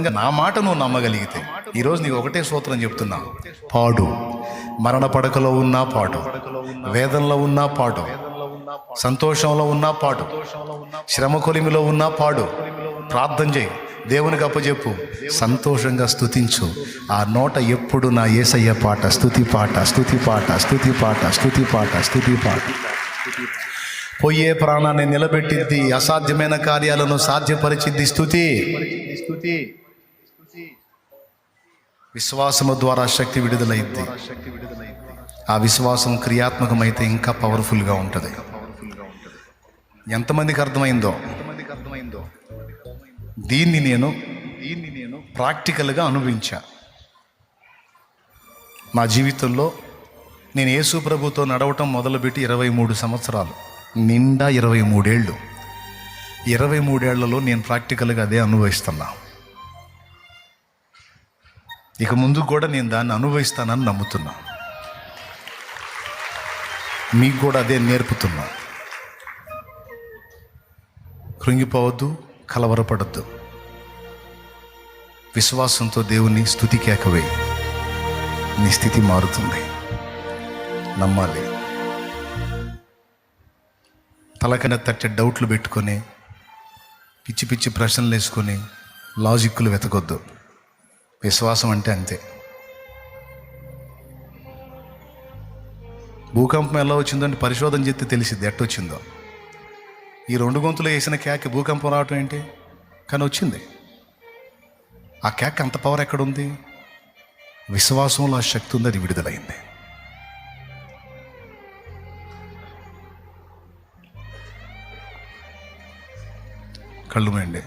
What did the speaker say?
నిజంగా నా మాట నువ్వు నమ్మగలిగితే ఈరోజు నీకు ఒకటే సూత్రం చెప్తున్నా, పాడు. మరణ పడకలో ఉన్నా పాడు, వేదనలో ఉన్నా పాడు, సంతోషంలో ఉన్నా పాడు, శ్రమ కొలిమిలో ఉన్నా పాడు. ప్రార్థన చేయి, దేవునికి అప్పచెప్పు, సంతోషంగా స్తుతించు. ఆ నోట ఎప్పుడు నా యేసయ్య పాట, స్తుతి పాట, స్తుతి పాట, స్తుతి పాట, స్తుతి పాట, స్తుతి పాట. పోయే ప్రాణాన్ని నిలబెట్టిద్ది, అసాధ్యమైన కార్యాలను సాధ్యపరిచిద్ది స్తుతి. విశ్వాసము ద్వారా శక్తి విడుదలైద్ది. ఆ విశ్వాసం క్రియాత్మకమైతే ఇంకా పవర్ఫుల్గా ఉంటుంది. ఎంతమందికి అర్థమైందో? దీన్ని నేను ప్రాక్టికల్గా అనుభవించా. నా జీవితంలో నేను యేసు ప్రభుతో నడవటం మొదలుపెట్టి 23 సంవత్సరాలు, నిండా 23 ఏళ్ళు. 23 ఏళ్లలో నేను ప్రాక్టికల్గా అదే అనుభవిస్తున్నా. ఇక ముందు కూడా నేను దాన్ని అనుభవిస్తానని నమ్ముతున్నా. మీకు కూడా అదే నేర్పుతున్నా. కృంగిపోవద్దు, కలవరపడద్దు. విశ్వాసంతో దేవుని స్తుతి కేకవేయి, నీ స్థితి మారుతుంది. నమ్మాలి. తలకన తట్టే డౌట్లు పెట్టుకొని, పిచ్చి పిచ్చి ప్రశ్నలు వేసుకొని లాజిక్లు వెతకొద్దు. విశ్వాసం అంటే అంతే. భూకంపం ఎలా వచ్చిందంటే పరిశోధన చేస్తే తెలిసిద్ది ఎట్టొచ్చిందో. ఈ 2 గొంతులు వేసిన కేక భూకంపం రావటం ఏంటి? కానీ వచ్చింది. ఆ కేక అంత పవర్ ఎక్కడుంది? విశ్వాసంలో ఆ శక్తి ఉంది, అది విడుదలైంది. కళ్ళు మూయండి.